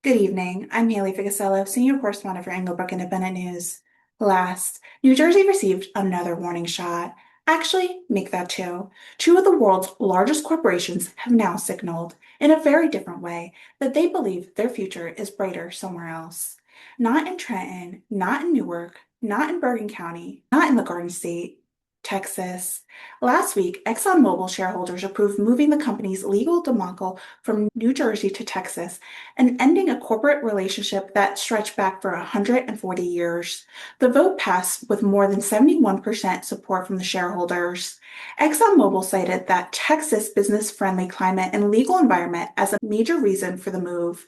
Good evening. I'm Haylee Ficuciello, Senior Correspondent for Englebrook Independent News. Last, New Jersey received another warning shot. Actually, make that two. Two of the world's largest corporations have now signaled, in a very different way, that they believe their future is brighter somewhere else. Not in Trenton, not in Newark, not in Bergen County, not in the Garden State, Texas. Last week, ExxonMobil shareholders approved moving the company's legal debacle from New Jersey to Texas and ending a corporate relationship that stretched back for 140 years. The vote passed with more than 71% support from the shareholders. ExxonMobil cited that Texas business-friendly climate and legal environment as a major reason for the move.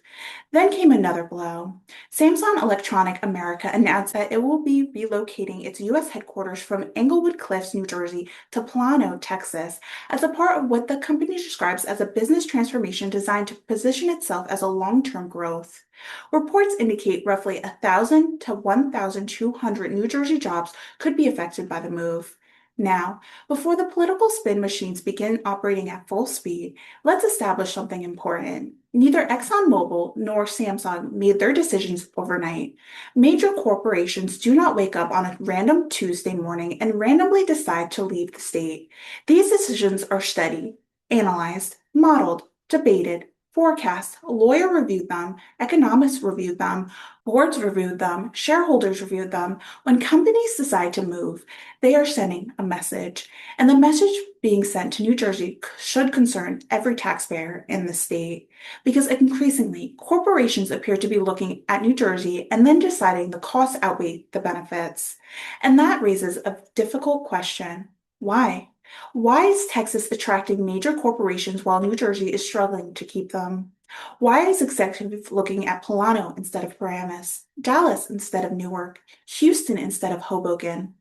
Then came another blow. Samsung Electronic America announced that it will be relocating its U.S. headquarters from Englewood Cliffs, New Jersey, to Plano, Texas, as a part of what the company describes as a business transformation designed to position itself as a long-term growth. Reports indicate roughly 1,000 to 1,200 New Jersey jobs could be affected by the move. Now, before the political spin machines begin operating at full speed, let's establish something important. Neither ExxonMobil nor Samsung made their decisions overnight. Major corporations do not wake up on a random Tuesday morning and randomly decide to leave the state. These decisions are studied, analyzed, modeled, debated, forecast, lawyer reviewed them, economists reviewed them, boards reviewed them, shareholders reviewed them. When companies decide to move, they are sending a message, and the message being sent to New Jersey should concern every taxpayer in the state, because increasingly, corporations appear to be looking at New Jersey and then deciding the costs outweigh the benefits. And that raises a difficult question. Why? Why is Texas attracting major corporations while New Jersey is struggling to keep them? Why is executive looking at Plano instead of Paramus, Dallas instead of Newark, Houston instead of Hoboken?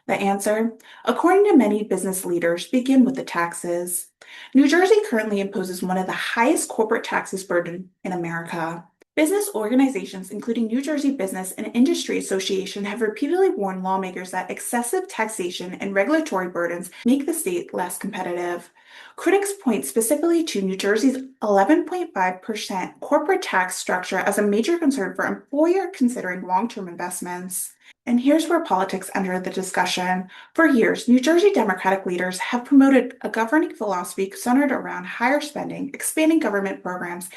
The answer, according to many business leaders, begin with the taxes. New Jersey currently imposes one of the highest corporate taxes burden in America. Business organizations, including New Jersey Business and Industry Association, have repeatedly warned lawmakers that excessive taxation and regulatory burdens make the state less competitive. Critics point specifically to New Jersey's 11.5% corporate tax structure as a major concern for employers considering long-term investments. And here's where politics enter the discussion. For years, New Jersey Democratic leaders have promoted a governing philosophy centered around higher spending, expanding government programs,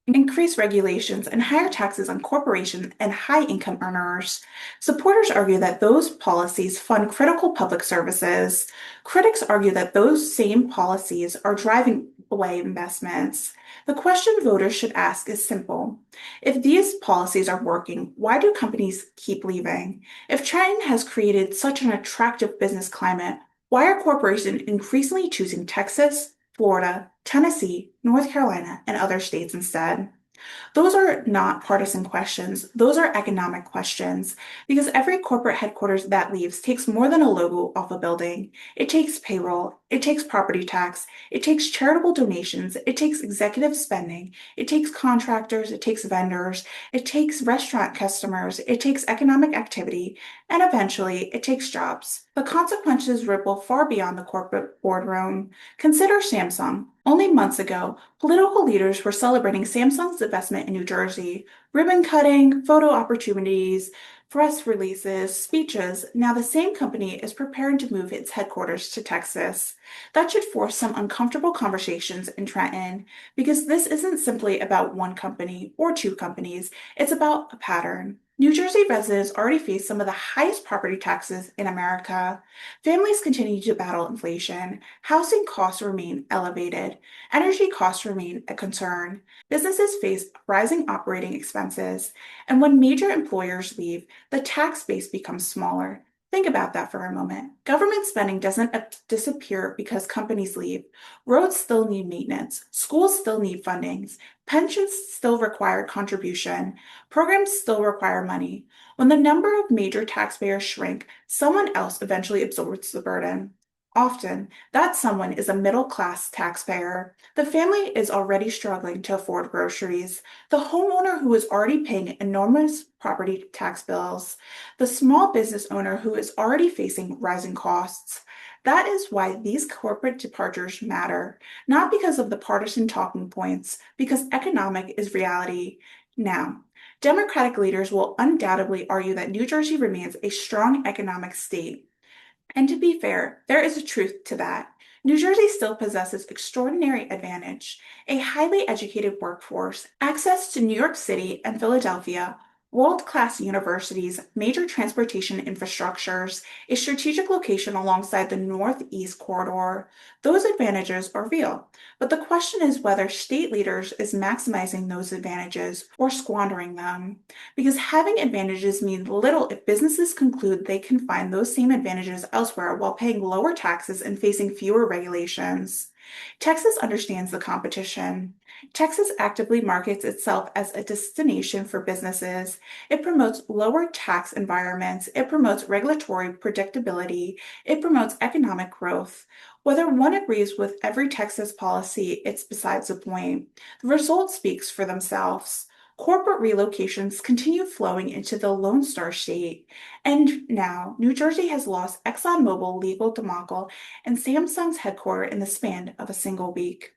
increased regulations, and higher taxes on corporations and high-income earners. Supporters argue that those policies fund critical public services. Critics argue that those same policies are driving away investments. The question voters should ask is simple. If these policies are working, why do companies keep leaving? If Trenton has created such an attractive business climate, why are corporations increasingly choosing Texas, Florida, Tennessee, North Carolina, and other states instead? Those are not partisan questions. Those are economic questions. Because every corporate headquarters that leaves takes more than a logo off a building. It takes payroll. It takes property tax. It takes charitable donations. It takes executive spending. It takes contractors. It takes vendors. It takes restaurant customers. It takes economic activity. And eventually, it takes jobs. The consequences ripple far beyond the corporate boardroom. Consider Samsung. Only months ago, political leaders were celebrating Samsung's investment in New Jersey. Ribbon cutting, photo opportunities, press releases, speeches. Now the same company is preparing to move its headquarters to Texas. That should force some uncomfortable conversations in Trenton, because this isn't simply about one company or two companies. It's about a pattern. New Jersey residents already face some of the highest property taxes in America. Families continue to battle inflation. Housing costs remain elevated. Energy costs remain a concern. Businesses face rising operating expenses. And when major employers leave, the tax base becomes smaller. Think about that for a moment. Government spending doesn't disappear because companies leave. Roads still need maintenance. Schools still need fundings. Pensions still require contribution. Programs still require money. When the number of major taxpayers shrink, someone else eventually absorbs the burden. Often, that someone is a middle-class taxpayer. The family is already struggling to afford groceries. The homeowner who is already paying enormous property tax bills. The small business owner who is already facing rising costs. That is why these corporate departures matter, not because of the partisan talking points, because economic is reality. Now, Democratic leaders will undoubtedly argue that New Jersey remains a strong economic state. And to be fair, there is a truth to that. New Jersey still possesses extraordinary advantage, a highly educated workforce, access to New York City and Philadelphia, world-class universities, major transportation infrastructures, a strategic location alongside the Northeast corridor. Those advantages are real, but the question is whether state leaders is maximizing those advantages or squandering them. Because having advantages means little if businesses conclude they can find those same advantages elsewhere while paying lower taxes and facing fewer regulations. Texas understands the competition. Texas actively markets itself as a destination for businesses. It promotes lower tax environments. It promotes regulatory predictability. It promotes economic growth. Whether one agrees with every Texas policy, it's besides the point. The result speaks for themselves. Corporate relocations continue flowing into the Lone Star State, and now New Jersey has lost ExxonMobil legal debacle and Samsung's headquarters in the span of a single week.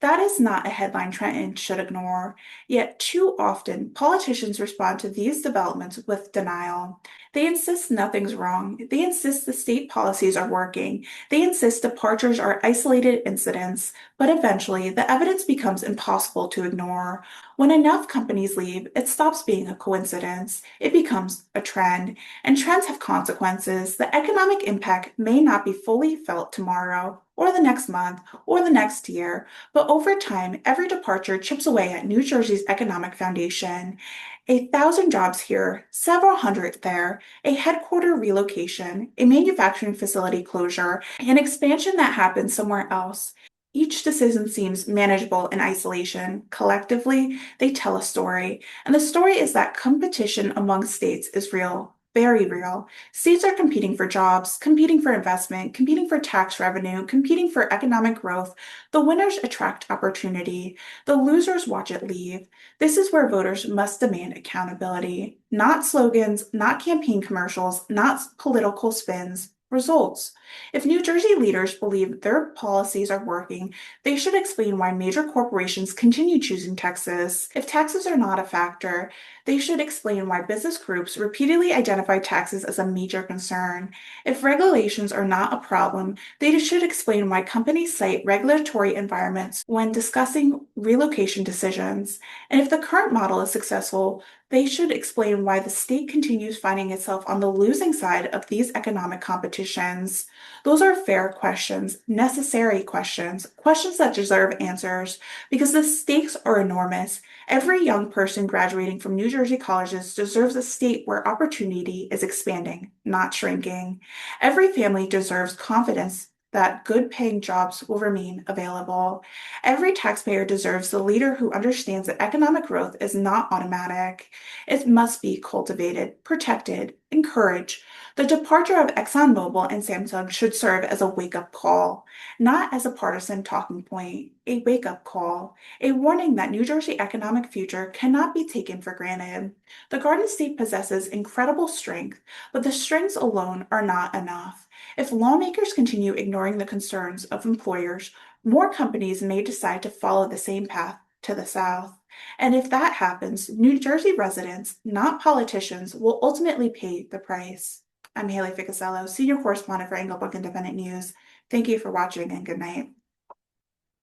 That is not a headline Trenton should ignore, yet too often politicians respond to these developments with denial. They insist nothing's wrong. They insist the state policies are working. They insist departures are isolated incidents, but eventually the evidence becomes impossible to ignore. When enough companies leave, it stops being a coincidence. It becomes a trend, and trends have consequences. The economic impact may not be fully felt tomorrow, or the next month, or the next year, but over time, every departure chips away at New Jersey's economic foundation. 1,000 jobs here, several hundred there, a headquarter relocation, a manufacturing facility closure, an expansion that happens somewhere else. Each decision seems manageable in isolation. Collectively, they tell a story. And the story is that competition among states is real, very real. States are competing for jobs, competing for investment, competing for tax revenue, competing for economic growth. The winners attract opportunity. The losers watch it leave. This is where voters must demand accountability. Not slogans, not campaign commercials, not political spins. Results. If New Jersey leaders believe their policies are working, they should explain why major corporations continue choosing Texas. If taxes are not a factor, they should explain why business groups repeatedly identify taxes as a major concern. If regulations are not a problem, they should explain why companies cite regulatory environments when discussing relocation decisions. And if the current model is successful, they should explain why the state continues finding itself on the losing side of these economic competitions. Those are fair questions, necessary questions, questions that deserve answers, because the stakes are enormous. Every young person graduating from New Jersey colleges deserves a state where opportunity is expanding, not shrinking. Every family deserves confidence that good paying jobs will remain available. Every taxpayer deserves the leader who understands that economic growth is not automatic. It must be cultivated, protected, encouraged. The departure of ExxonMobil and Samsung should serve as a wake-up call, not as a partisan talking point, a wake-up call, a warning that New Jersey economic future cannot be taken for granted. The Garden State possesses incredible strength, but the strengths alone are not enough. If lawmakers continue ignoring the concerns of employers, more companies may decide to follow the same path to the south. And if that happens, New Jersey residents, not politicians, will ultimately pay the price. I'm Haylee Ficuciello, Senior Correspondent for Englebrook Independent News. Thank you for watching and good night.